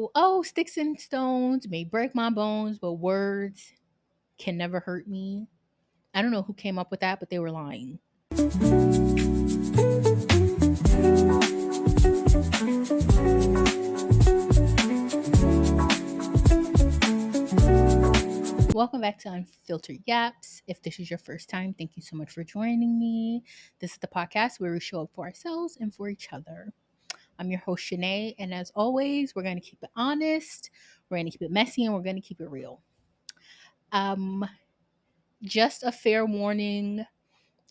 Oh, sticks and stones may break my bones, but words can never hurt me. I don't know who came up with that, but they were lying. Welcome back to Unfiltered Yaps. If this is your first time, thank you so much for joining me. This is the podcast where we show up for ourselves and for each other. I'm your host, Shanae, and as always, we're going to keep it honest, we're going to keep it messy, and we're going to keep it real. Um, just a fair warning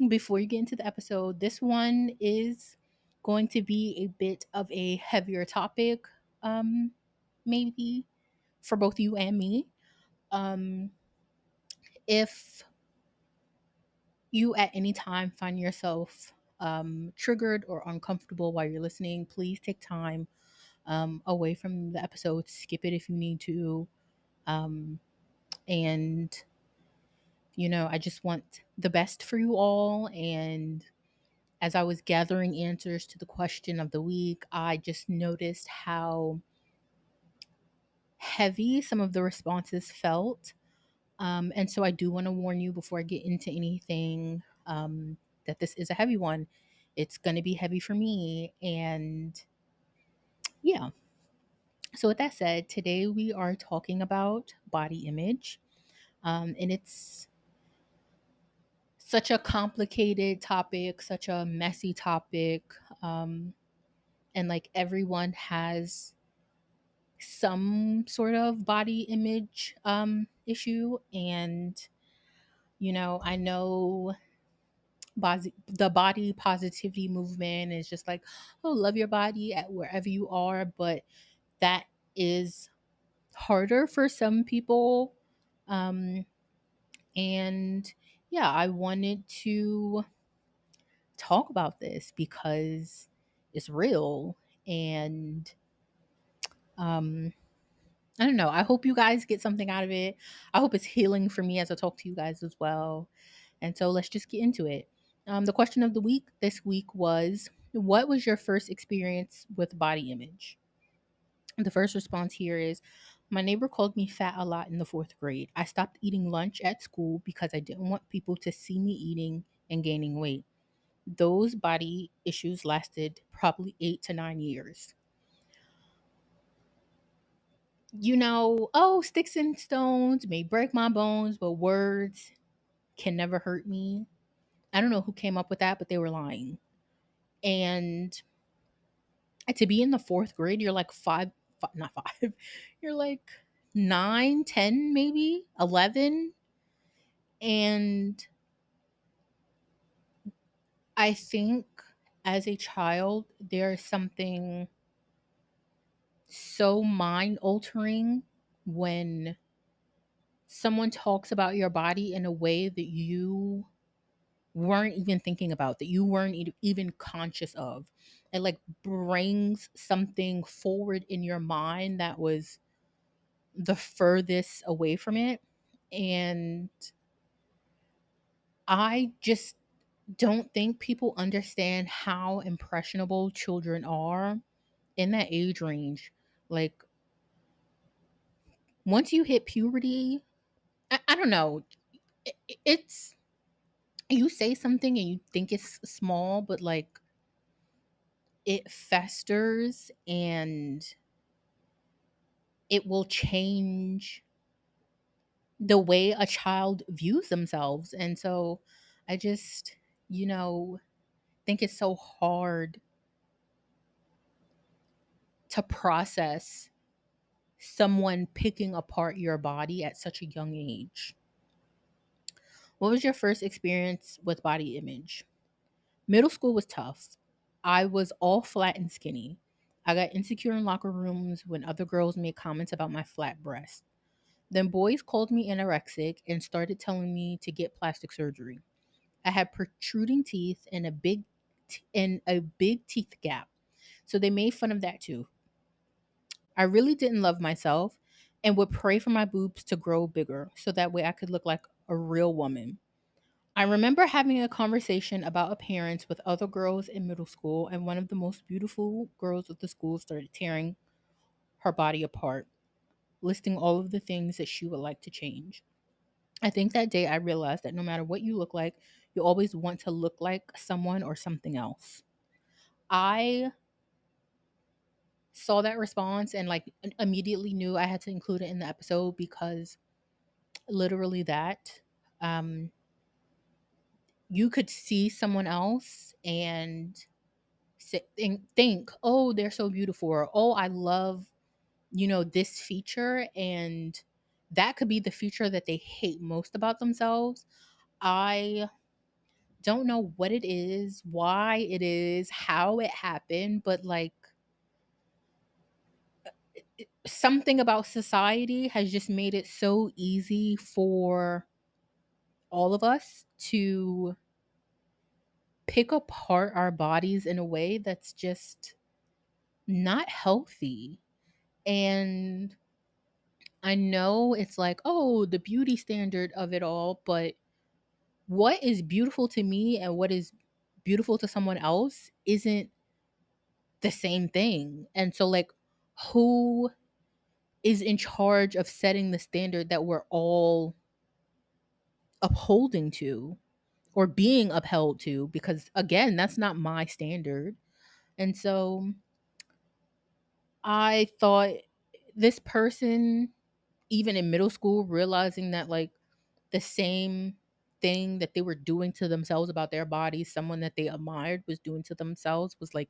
before you get into the episode, this one is going to be a bit of a heavier topic, um, maybe for both you and me. Um, if you at any time find yourself triggered or uncomfortable while you're listening, please take time away from the episode. Skip it if you need to. Um, and, I just want the best for you all. And as I was gathering answers to the question of the week, I just noticed how heavy some of the responses felt. And so I do want to warn you before I get into anything that this is a heavy one. It's going to be heavy for me. And yeah. So, with that said, today we are talking about body image. And it's such a complicated topic, such a messy topic. Um, and like everyone has some sort of body image issue. And, I know the body positivity movement is just like, oh, love your body at wherever you are. But that is harder for some people. Um, and yeah, I wanted to talk about this because it's real. And um, I don't know. I hope you guys get something out of it. I hope it's healing for me as I talk to you guys as well. And so let's just get into it. The question of the week this week was, what was your first experience with body image? The first response here is, my neighbor called me fat a lot in the fourth grade. I stopped eating lunch at school because I didn't want people to see me eating and gaining weight. Those body issues lasted probably 8 to 9 years. Oh, sticks and stones may break my bones, but words can never hurt me. I don't know who came up with that, but they were lying. And to be in the fourth grade, you're like not five, you're like 9, 10, maybe 11. And I think as a child, there's something so mind altering when someone talks about your body in a way that you weren't even thinking about, that you weren't even conscious of. It like brings something forward in your mind that was the furthest away from it. And I just don't think people understand how impressionable children are in that age range. Like, once you hit puberty, I don't know. It's, you say something and you think it's small, but like it festers and it will change the way a child views themselves. And so I just, you know, think it's so hard to process someone picking apart your body at such a young age. What was your first experience with body image? Middle school was tough. I was all flat and skinny. I got insecure in locker rooms when other girls made comments about my flat breasts. Then boys called me anorexic and started telling me to get plastic surgery. I had protruding teeth and a big teeth gap. So they made fun of that too. I really didn't love myself and would pray for my boobs to grow bigger so that way I could look like a real woman. I remember having a conversation about appearance with other girls in middle school, and one of the most beautiful girls of the school started tearing her body apart, listing all of the things that she would like to change. I think that day I realized that no matter what you look like, you always want to look like someone or something else. I saw that response and like immediately knew I had to include it in the episode because literally that um you could see someone else and think, oh, they're so beautiful, or oh, I love, this feature, and that could be the feature that they hate most about themselves. I don't know what it is, why it is, how it happened, but like something about society has just made it so easy for all of us to pick apart our bodies in a way that's just not healthy. And I know it's like, oh, the beauty standard of it all, but what is beautiful to me and what is beautiful to someone else isn't the same thing. And so, like, who is in charge of setting the standard that we're all upholding to or being upheld to? Because, again, that's not my standard. And so I thought this person, even in middle school, realizing that, like, the same thing that they were doing to themselves about their bodies, someone that they admired was doing to themselves, was like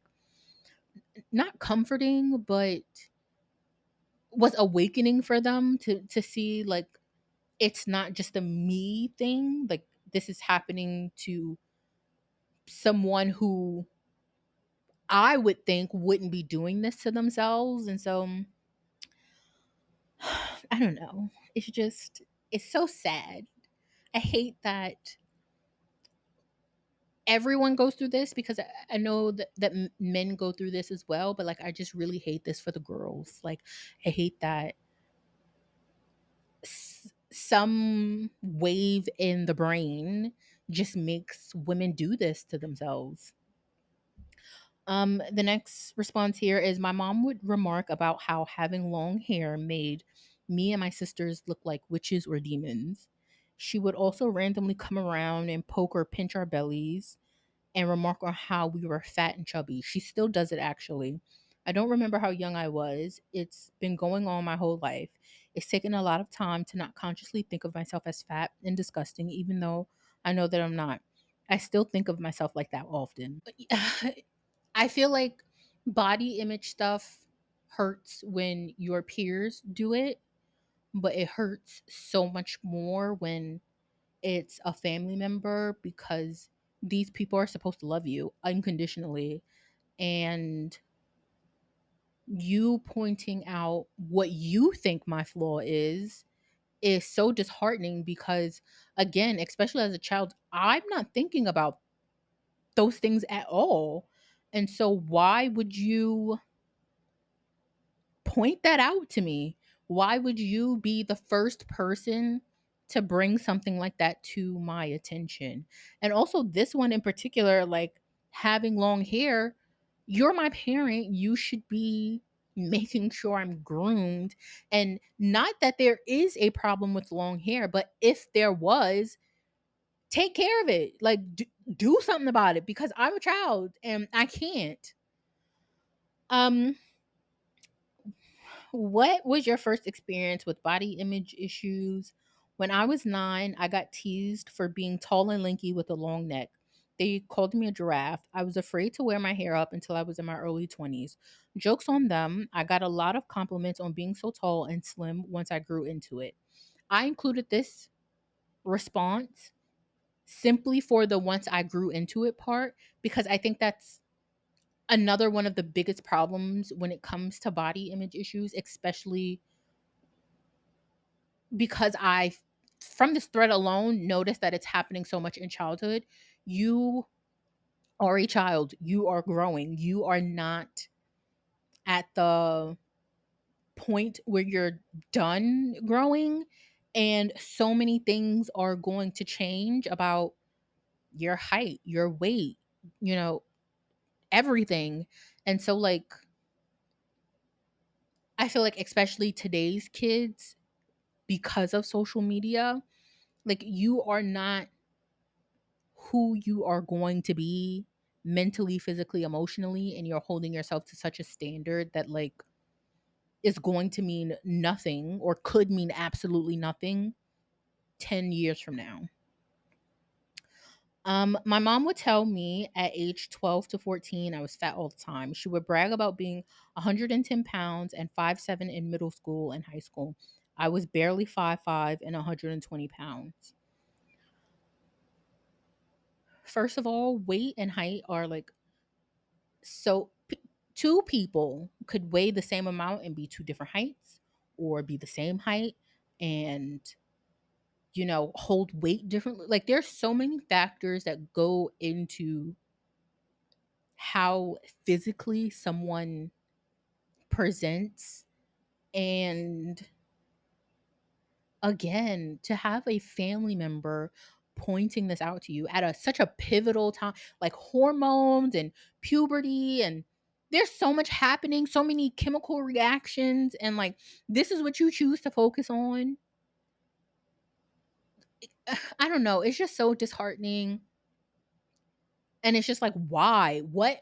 not comforting, but was awakening for them to see like it's not just a me thing. Like this is happening to someone who I would think wouldn't be doing this to themselves. And so I don't know. It's so sad. I hate that everyone goes through this because I know that men go through this as well, but like I just really hate this for the girls. Like I hate that some wave in the brain just makes women do this to themselves. The next response here is my mom would remark about how having long hair made me and my sisters look like witches or demons. She would also randomly come around and poke or pinch our bellies and remark on how we were fat and chubby. She still does it actually. I don't remember how young I was. It's been going on my whole life. It's taken a lot of time to not consciously think of myself as fat and disgusting, even though I know that I'm not. I still think of myself like that often. I feel like body image stuff hurts when your peers do it, but it hurts so much more when it's a family member because these people are supposed to love you unconditionally, and you pointing out what you think my flaw is so disheartening because again, especially as a child, I'm not thinking about those things at all. And so why would you point that out to me? Why would you be the first person to bring something like that to my attention? And also, this one in particular, like having long hair, you're my parent. You should be making sure I'm groomed. And not that there is a problem with long hair, but if there was, take care of it. Like, do something about it because I'm a child and I can't. Um, What was your first experience with body image issues? When I was 9, I got teased for being tall and lanky with a long neck. They called me a giraffe. I was afraid to wear my hair up until I was in my early 20s. Jokes on them. I got a lot of compliments on being so tall and slim once I grew into it. I included this response simply for the once I grew into it part because I think that's another one of the biggest problems when it comes to body image issues, especially because I, from this thread alone, noticed that it's happening so much in childhood. You are a child, you are growing, you are not at the point where you're done growing. And so many things are going to change about your height, your weight, you know, everything. And so, like, I feel like especially today's kids, because of social media, like you are not who you are going to be mentally, physically, emotionally, and you're holding yourself to such a standard that like is going to mean nothing or could mean absolutely nothing 10 years from now. My mom would tell me at age 12 to 14, I was fat all the time. She would brag about being 110 pounds and 5'7" in middle school and high school. I was barely 5'5" and 120 pounds. First of all, weight and height are like so two people could weigh the same amount and be two different heights, or be the same height and hold weight differently. Like there's so many factors that go into how physically someone presents. And again, to have a family member pointing this out to you at such a pivotal time, like hormones and puberty, and there's so much happening, so many chemical reactions, and like this is what you choose to focus on. I don't know, it's just so disheartening. And it's just like, what was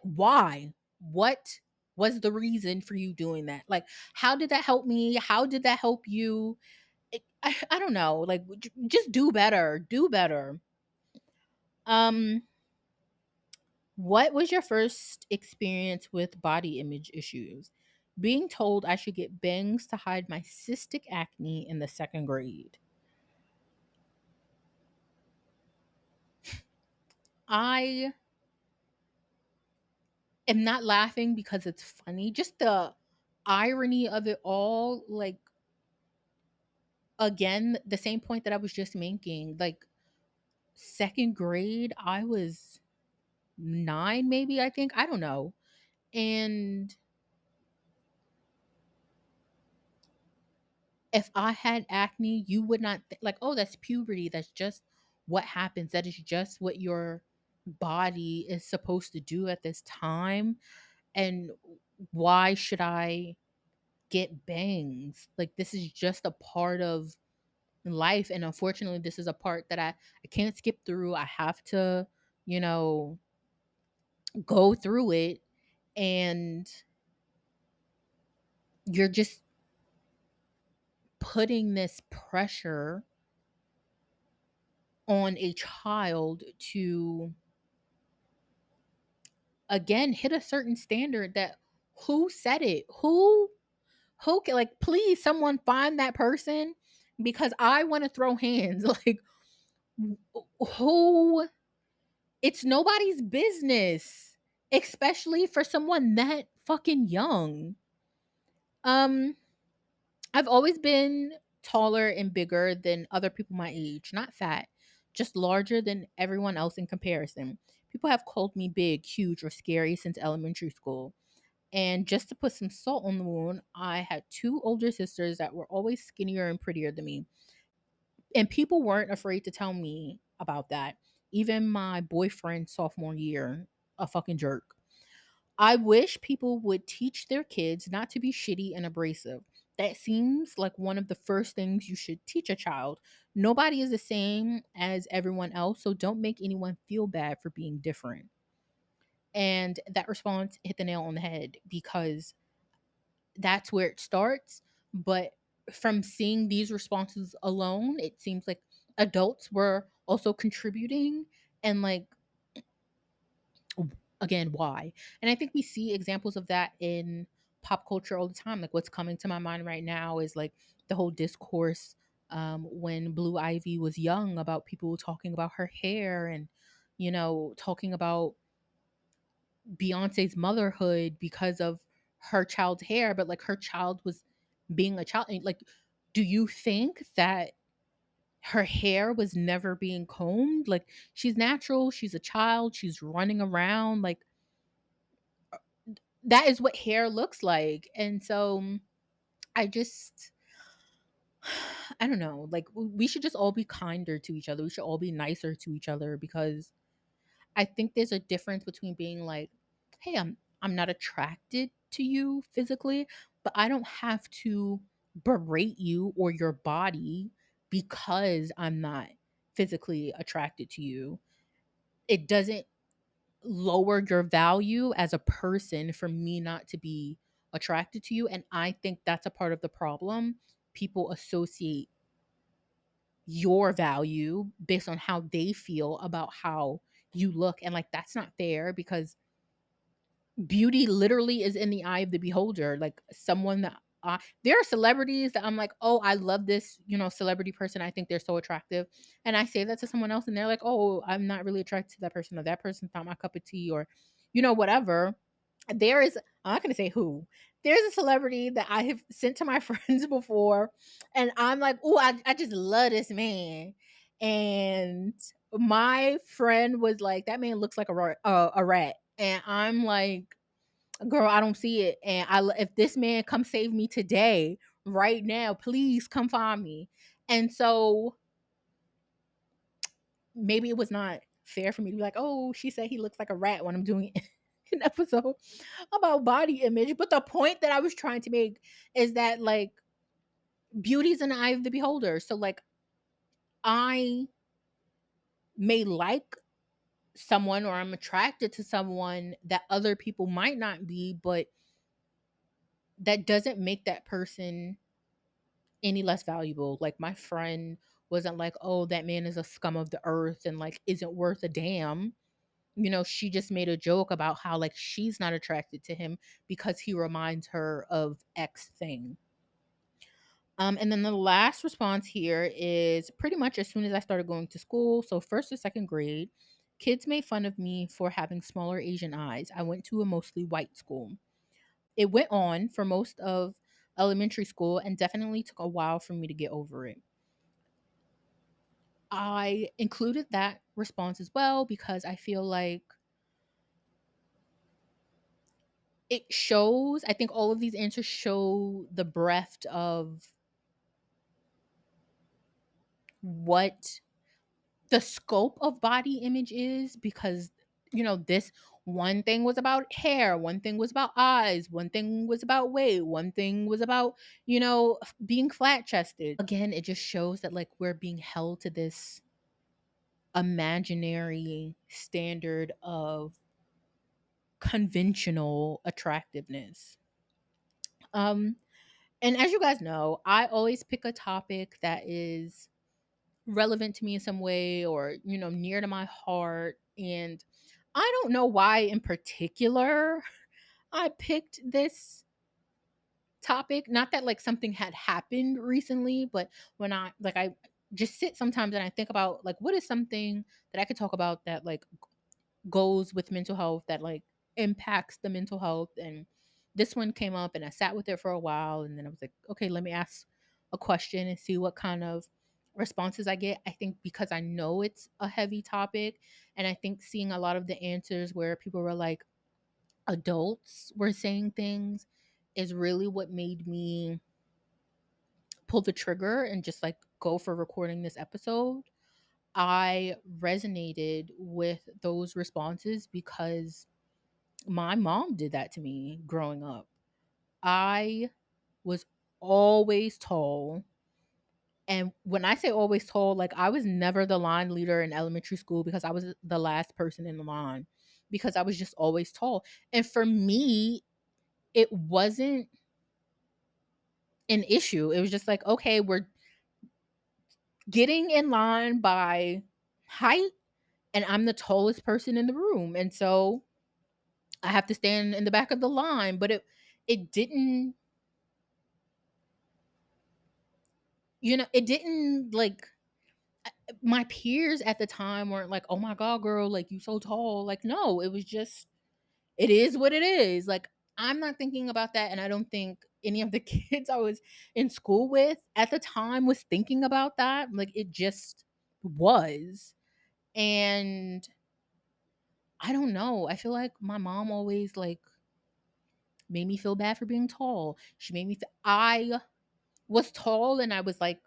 the reason for you doing that? Like, how did that help me? How did that help you? I don't know. Like, just do better. Do better. Um, what was your first experience with body image issues? Being told I should get bangs to hide my cystic acne in the second grade. I am not laughing because it's funny. Just the irony of it all. Like, again, the same point that I was just making. Like, second grade, I was 9, maybe, I think. I don't know. And if I had acne, you would not like, oh, that's puberty. That's just what happens. That is just what your body is supposed to do at this time. And why should I get bangs? Like, this is just a part of life. And unfortunately, this is a part that I can't skip through. I have to, you know, go through it. And you're just putting this pressure on a child to again hit a certain standard that who said it? Who can, like, please someone find that person because I want to throw hands. Like, who? It's nobody's business, especially for someone that fucking young. Um I've always been taller and bigger than other people my age, not fat, just larger than everyone else in comparison. People have called me big, huge, or scary since elementary school. And just to put some salt on the wound, I had two older sisters that were always skinnier and prettier than me. And people weren't afraid to tell me about that. Even my boyfriend, sophomore year, a fucking jerk. I wish people would teach their kids not to be shitty and abrasive. That seems like one of the first things you should teach a child. Nobody is the same as everyone else, so don't make anyone feel bad for being different. And that response hit the nail on the head because that's where it starts. But from seeing these responses alone, it seems like adults were also contributing. And like, again, why? And I think we see examples of that in pop culture all the time. Like, what's coming to my mind right now is like the whole discourse when Blue Ivy was young, about people talking about her hair and talking about Beyonce's motherhood because of her child's hair, but like her child was being a child. And, like, do you think that her hair was never being combed? Like, she's natural, she's a child, she's running around. Like, that is what hair looks like. And so I just I don't know, like we should just all be kinder to each other. We should all be nicer to each other because I think there's a difference between being like, "Hey, I'm not attracted to you physically, but I don't have to berate you or your body because I'm not physically attracted to you. It doesn't lower your value as a person for me not to be attracted to you. And I think that's a part of the problem. People associate your value based on how they feel about how you look. And like, that's not fair because beauty literally is in the eye of the beholder. Like, someone that there are celebrities that I'm like, oh, I love this, celebrity person. I think they're so attractive. And I say that to someone else and they're like, oh, I'm not really attracted to that person, or that person's not my cup of tea, or, whatever. There is, I'm not going to say who. There's a celebrity that I have sent to my friends before. And I'm like, oh, I just love this man. And my friend was like, that man looks like a rat. And I'm like, girl, I don't see it. And if this man come save me today, right now, please come find me. And so maybe it was not fair for me to be like, oh, she said he looks like a rat when I'm doing an episode about body image. But the point that I was trying to make is that, like, beauty's in the eye of the beholder. So like, I may like someone, or I'm attracted to someone that other people might not be, but that doesn't make that person any less valuable. Like, my friend wasn't like, oh, that man is a scum of the earth and like isn't worth a damn. She just made a joke about how like she's not attracted to him because he reminds her of X thing. And then the last response here is pretty much as soon as I started going to school, so first or second grade, kids made fun of me for having smaller Asian eyes. I went to a mostly white school. It went on for most of elementary school and definitely took a while for me to get over it. I included that response as well because I feel like I think all of these answers show the breadth of what the scope of body image is, because this one thing was about hair, one thing was about eyes, one thing was about weight, one thing was about being flat chested. Again, it just shows that like we're being held to this imaginary standard of conventional attractiveness. um and as you guys know, I always pick a topic that is relevant to me in some way, or near to my heart. And I don't know why in particular I picked this topic. Not that like something had happened recently, but when I just sit sometimes and I think about like what is something that I could talk about that like goes with mental health, that like impacts the mental health. And this one came up and I sat with it for a while, and then I was like, okay, let me ask a question and see what kind of responses I get. I think because I know it's a heavy topic, and I think seeing a lot of the answers where people were like adults were saying things is really what made me pull the trigger and just like go for recording this episode. I resonated with those responses because my mom did that to me growing up. I was always tall. And when I say always tall, like I was never the line leader in elementary school because I was the last person in the line, because I was just always tall. And for me, it wasn't an issue. It was just like, okay, we're getting in line by height, and I'm the tallest person in the room. And so I have to stand in the back of the line. But it didn't, it didn't like, my peers at the time weren't like, "Oh my god, girl, like you so tall." Like, no, it was just, it is what it is. Like, I'm not thinking about that, and I don't think any of the kids I was in school with at the time was thinking about that. Like, it just was. And I don't know. I feel like my mom always like made me feel bad for being tall. She made me I was tall, and I was like,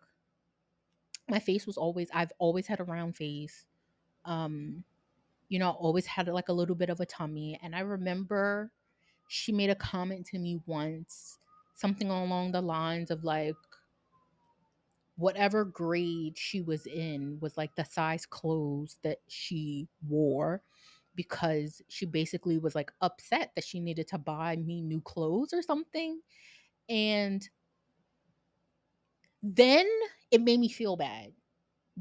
my face was always, I've always had a round face. Um always had like a little bit of a tummy. And I remember she made a comment to me once, something along the lines of like, whatever grade she was in was like the size clothes that she wore, because she basically was like upset that she needed to buy me new clothes or something. And then it made me feel bad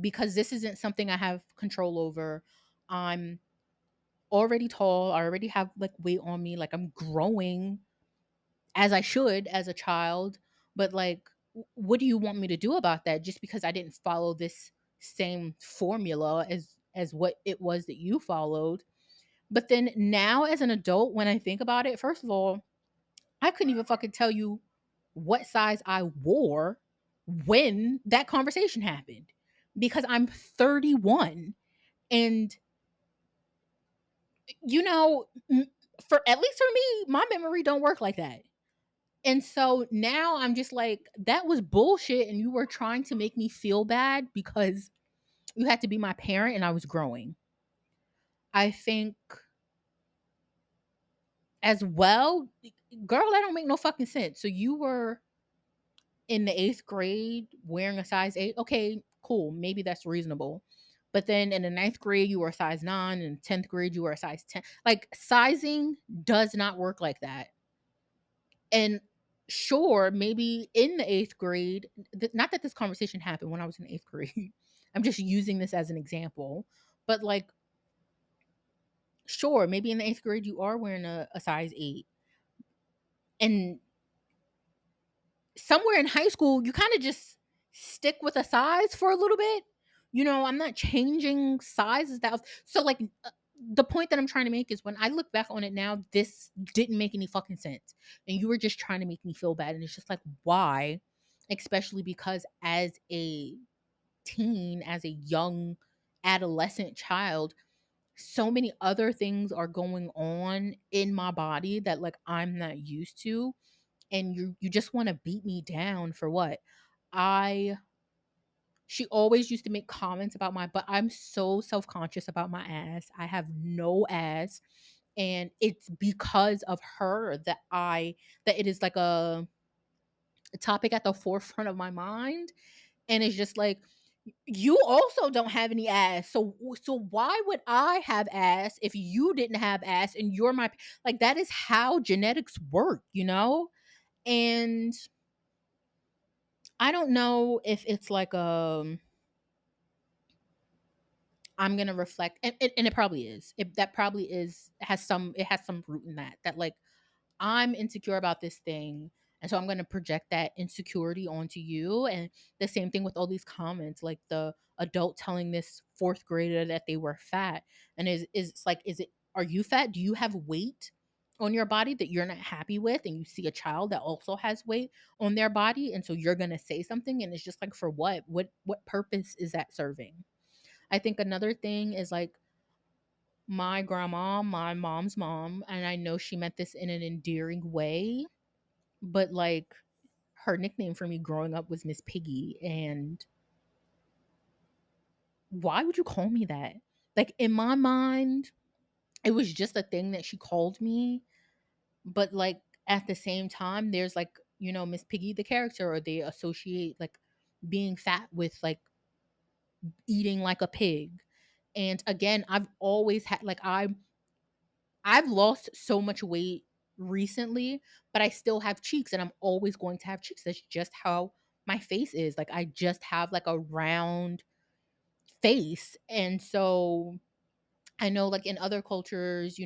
because this isn't something I have control over. I'm already tall, I already have like weight on me, like I'm growing as I should as a child. But like, what do you want me to do about that? Just because I didn't follow this same formula as what it was that you followed. But then now as an adult, when I think about it, first of all, I couldn't even fucking tell you what size I wore when that conversation happened, because I'm 31. And you know, for at least for me, my memory don't work like that. And so now I'm just like, that was bullshit. And you were trying to make me feel bad because you had to be my parent and I was growing. I think as well, girl, that don't make no fucking sense. So you were in the eighth grade wearing a size eight. Okay, cool. Maybe that's reasonable. But then in the ninth grade, you were a size nine. And 10th grade, you were a size 10. Like, sizing does not work like that. And sure, maybe in the eighth grade, not that this conversation happened when I was in eighth grade. I'm just using this as an example. But like, sure, maybe in the eighth grade, you are wearing a size eight. And somewhere in high school, you kind of just stick with a size for a little bit. I'm not changing sizes so like, the point that I'm trying to make is when I look back on it now, this didn't make any fucking sense. And you were just trying to make me feel bad. And it's just like, why? Especially because as a teen, as a young adolescent child, so many other things are going on in my body that like I'm not used to, and you just want to beat me down for what? I She always used to make comments about my butt. I'm so self-conscious about my ass. I have no ass, and it's because of her that it is like a topic at the forefront of my mind. And it's just like, you also don't have any ass. So why would I have ass if you didn't have ass and you're my, like, that is how genetics work. And I don't know if it's like, I'm gonna reflect, and it probably is. That probably is has some root in that like, I'm insecure about this thing. And so I'm going to project that insecurity onto you. And the same thing with all these comments, like the adult telling this fourth grader that they were fat. And it's like, are you fat? Do you have weight on your body that you're not happy with? And you see a child that also has weight on their body. And so you're going to say something. And it's just like, for what? What purpose is that serving? I think another thing is like, my grandma, my mom's mom, and I know she meant this in an endearing way, but like, her nickname for me growing up was Miss Piggy. And why would you call me that? Like, in my mind, it was just a thing that she called me. But like, at the same time, there's like, Miss Piggy the character, or they associate like being fat with like eating like a pig. And again, I've always had like, I've lost so much weight recently, but I still have cheeks, and I'm always going to have cheeks. That's just how my face is. Like, I just have like a round face. And so I know like in other cultures,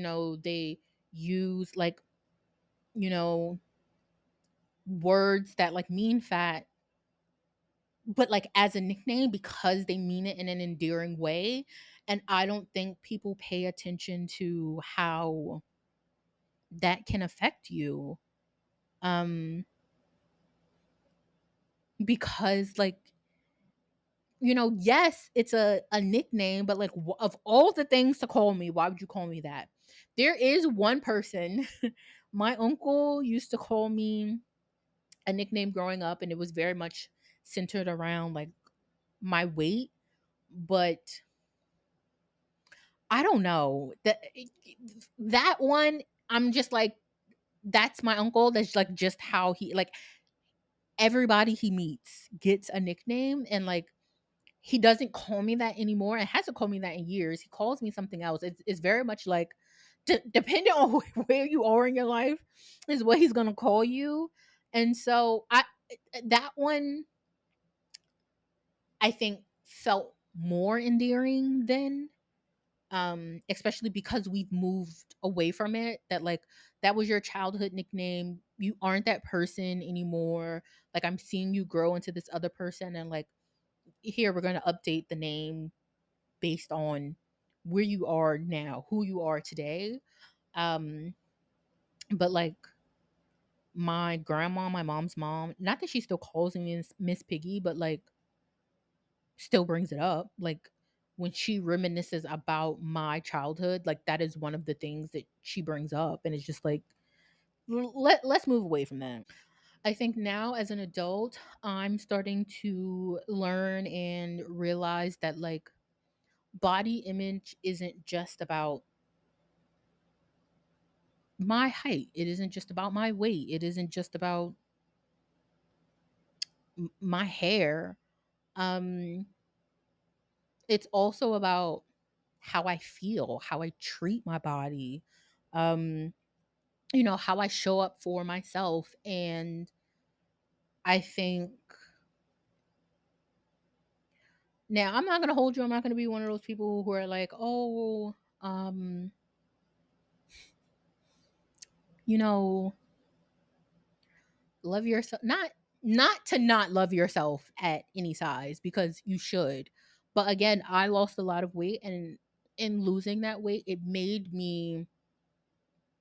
they use like, you know, words that like mean fat, but like as a nickname, because they mean it in an endearing way. And I don't think people pay attention to how that can affect you. Um because like, yes, it's a nickname, but like, of all the things to call me, why would you call me that? There is one person, my uncle used to call me a nickname growing up, and it was very much centered around like my weight. But I don't know that one. I'm just like, that's my uncle. That's like just how he like everybody he meets gets a nickname, and like he doesn't call me that anymore and hasn't called me that in years. He calls me something else. It's very much like depending on where you are in your life is what he's gonna call you. And so I that one I think felt more endearing then, especially because we've moved away from it. That like that was your childhood nickname. You aren't that person anymore. Like I'm seeing you grow into this other person, and like here we're gonna update the name based on where you are now, who you are today. Um, but like my grandma, my mom's mom, not that she still calls me Miss Piggy, but like still brings it up. Like when she reminisces about my childhood, like that is one of the things that she brings up. And it's just like, let's move away from that. I think now as an adult, I'm starting to learn and realize that like body image isn't just about my height. It isn't just about my weight. It isn't just about my hair. Um, it's also about how I feel, how I treat my body, um, how I show up for myself. And I think now I'm not gonna hold you. I'm not gonna be one of those people who are like, oh, um, you know, love yourself. Not to not love yourself at any size because you should. But again, I lost a lot of weight, and in losing that weight, it made me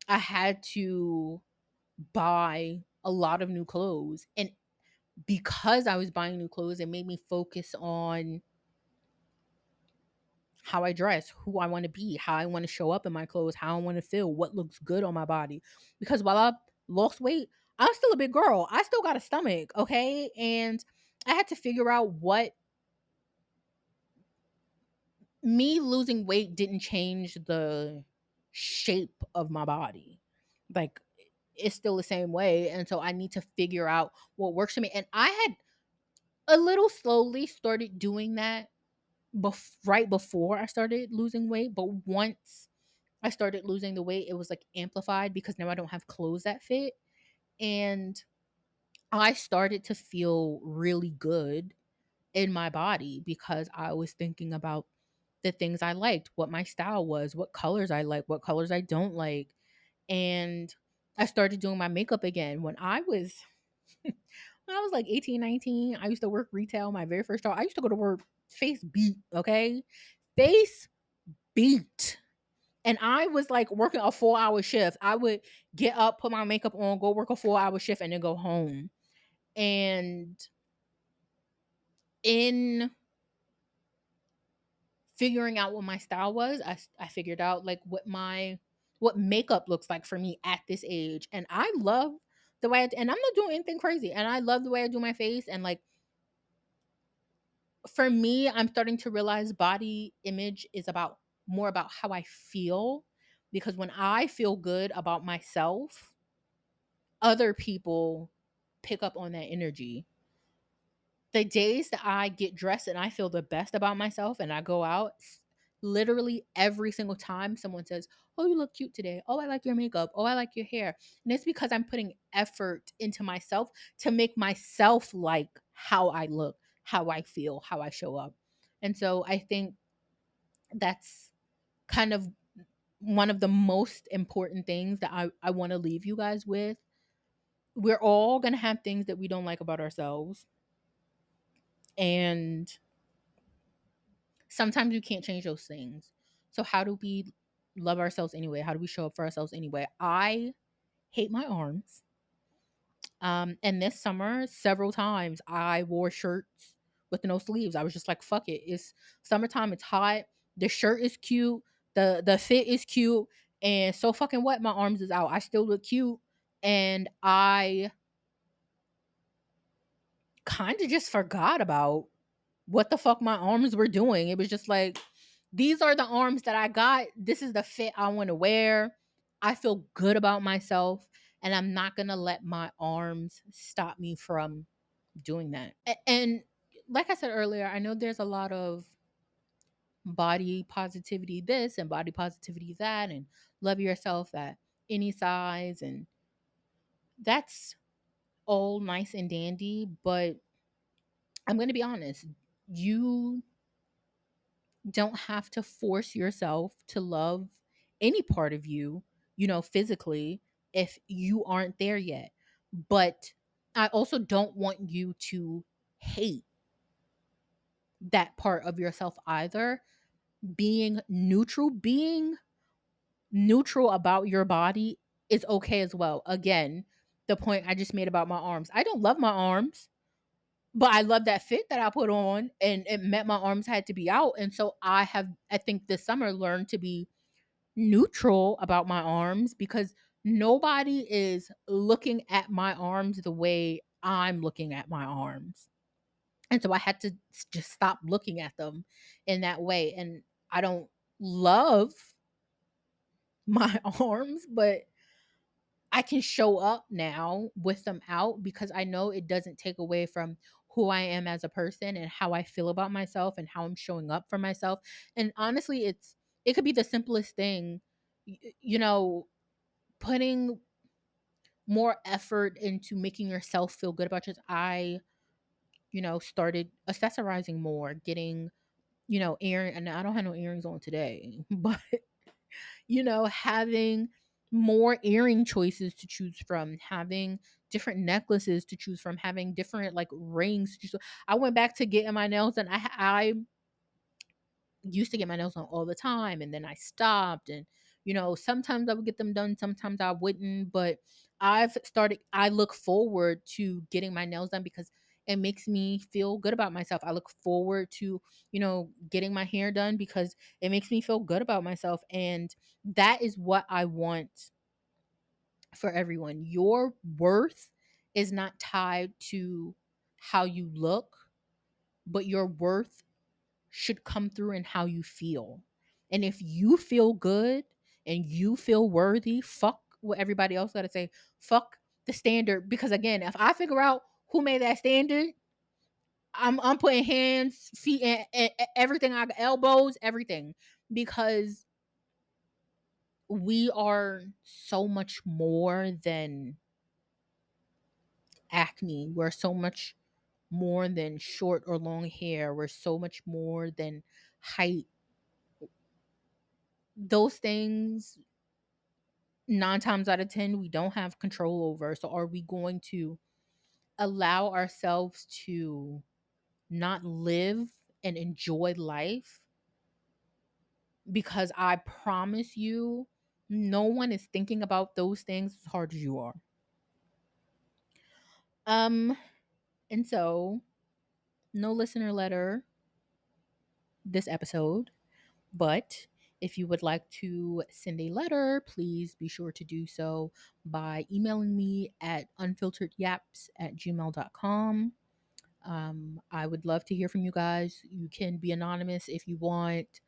I had to buy a lot of new clothes. And because I was buying new clothes, it made me focus on how I dress, who I want to be, how I want to show up in my clothes, how I want to feel, what looks good on my body. Because while I lost weight, I'm still a big girl. I still got a stomach, okay? And I had to figure out what me losing weight didn't change the shape of my body. Like it's still the same way. And so I need to figure out what works for me. And I had a little slowly started doing that right before I started losing weight. But once I started losing the weight, it was like amplified because now I don't have clothes that fit. And I started to feel really good in my body because I was thinking about the things I liked, what my style was, what colors I like, what colors I don't like. And I started doing my makeup again when I was like 18, 19. I used to work retail, my very first job. I used to go to work face beat, okay? Face beat. And I was like working a 4-hour shift. I would get up, put my makeup on, go work a 4-hour shift, and then go home. And in figuring out what my style was, I figured out like what makeup looks like for me at this age. And I love the way and I'm not doing anything crazy. And I love the way I do my face. And like for me, I'm starting to realize body image is about more about how I feel. Because when I feel good about myself, other people pick up on that energy. The days that I get dressed and I feel the best about myself and I go out, literally every single time someone says, "Oh, you look cute today. Oh, I like your makeup. Oh, I like your hair." And it's because I'm putting effort into myself to make myself like how I look, how I feel, how I show up. And so I think that's kind of one of the most important things that I want to leave you guys with. We're all going to have things that we don't like about ourselves. And sometimes you can't change those things. So how do we love ourselves anyway? How do we show up for ourselves anyway? I hate my arms. And this summer, several times I wore shirts with no sleeves. I was just like, fuck it. It's summertime, it's hot. The shirt is cute. The fit is cute. And so fucking what? My arms is out. I still look cute. And I kind of just forgot about what the fuck my arms were doing. It was just like, these are the arms that I got. This is the fit I want to wear. I feel good about myself. And I'm not going to let my arms stop me from doing that. And like I said earlier, I know there's a lot of body positivity this and body positivity that, and love yourself at any size. And that's all nice and dandy. But I'm going to be honest, you don't have to force yourself to love any part of you, physically, if you aren't there yet. But I also don't want you to hate that part of yourself either. Being neutral about your body is okay as well. Again, the point I just made about my arms. I don't love my arms, but I love that fit that I put on, and it meant my arms had to be out. And so I think this summer learned to be neutral about my arms, because nobody is looking at my arms the way I'm looking at my arms. And so I had to just stop looking at them in that way. And I don't love my arms, but I can show up now with them out, because I know it doesn't take away from who I am as a person and how I feel about myself and how I'm showing up for myself. And honestly, it could be the simplest thing, you know, putting more effort into making yourself feel good about yourself. I, started accessorizing more, getting, earring, and I don't have no earrings on today, but having more earring choices to choose from, having different necklaces to choose from, having different like rings to choose from. I went back to getting my nails done. I used to get my nails done all the time, and then I stopped. And sometimes I would get them done, sometimes I wouldn't. But I look forward to getting my nails done, because it makes me feel good about myself. I look forward to getting my hair done, because it makes me feel good about myself. And that is what I want for everyone. Your worth is not tied to how you look, but your worth should come through in how you feel. And if you feel good and you feel worthy, fuck what everybody else got to say. Fuck the standard. Because again, if I figure out who made that standard, I'm putting hands, feet, and everything. I got elbows, everything, because we are so much more than acne. We're so much more than short or long hair. We're so much more than height. Those things, 9 times out of 10, we don't have control over. So are we going to allow ourselves to not live and enjoy life? Because I promise you, no one is thinking about those things as hard as you are. Um, and so no listener letter this episode. But if you would like to send a letter, please be sure to do so by emailing me at unfilteredyaps@gmail.com. I would love to hear from you guys. You can be anonymous if you want.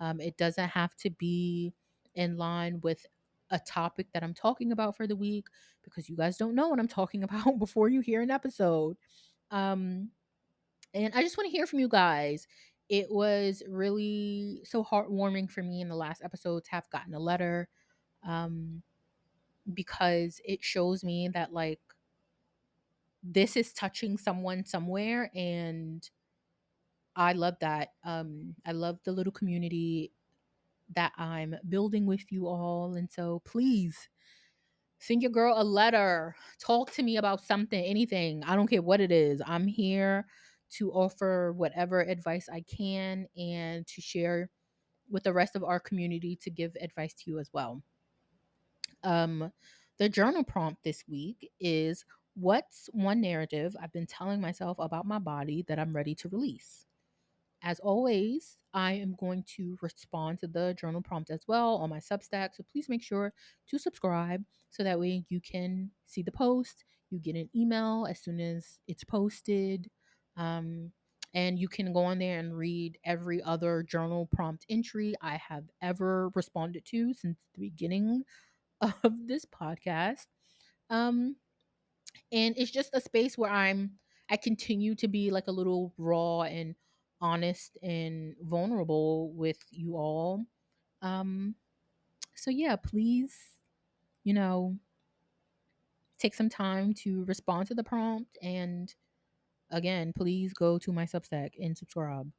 It doesn't have to be in line with a topic that I'm talking about for the week, because you guys don't know what I'm talking about before you hear an episode. Um, and I just want to hear from you guys. It was really so heartwarming for me in the last episode to have gotten a letter, um, because it shows me that, like, this is touching someone somewhere. And I love that. I love the little community that I'm building with you all. And so please send your girl a letter. Talk to me about something, anything. I don't care what it is. I'm here to offer whatever advice I can, and to share with the rest of our community, to give advice to you as well. Um, the journal prompt this week is, what's one narrative I've been telling myself about my body that I'm ready to release? As always, I am going to respond to the journal prompt as well on my Substack. So please make sure to subscribe, so that way you can see the post. You get an email as soon as it's posted. Um, and you can go on there and read every other journal prompt entry I have ever responded to since the beginning of this podcast. Um, and it's just a space where I continue to be like a little raw and honest and vulnerable with you all. Um, so yeah, please, you know, take some time to respond to the prompt, and again, please go to my Substack and subscribe.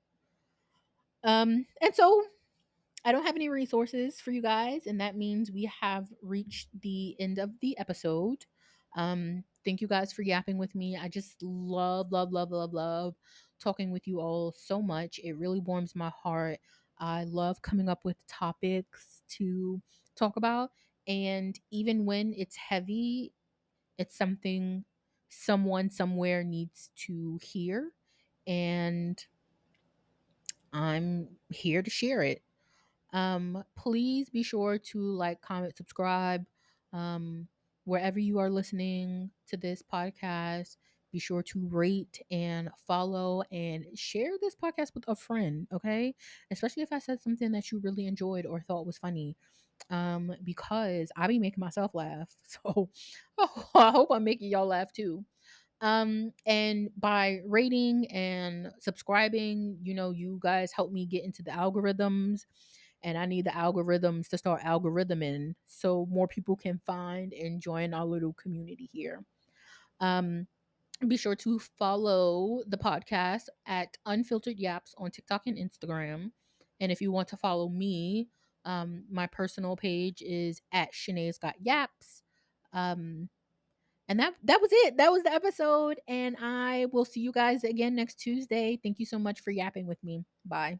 And so I don't have any resources for you guys, and that means we have reached the end of the episode. Thank you guys for yapping with me. I just love, love, love, love, love talking with you all so much. It really warms my heart. I love coming up with topics to talk about, and even when it's heavy, it's something someone somewhere needs to hear, and I'm here to share it. Please be sure to like, comment, subscribe. Wherever you are listening to this podcast, be sure to rate and follow and share this podcast with a friend, okay? Especially if I said something that you really enjoyed or thought was funny. Because I be making myself laugh. So I hope I'm making y'all laugh too. And by rating and subscribing, you guys help me get into the algorithms, and I need the algorithms to start algorithming so more people can find and join our little community here. Um, be sure to follow the podcast at Unfiltered Yaps on TikTok and Instagram. And if you want to follow me, my personal page is at Shanae's Got Yaps. And that was it. That was the episode. And I will see you guys again next Tuesday. Thank you so much for yapping with me. Bye.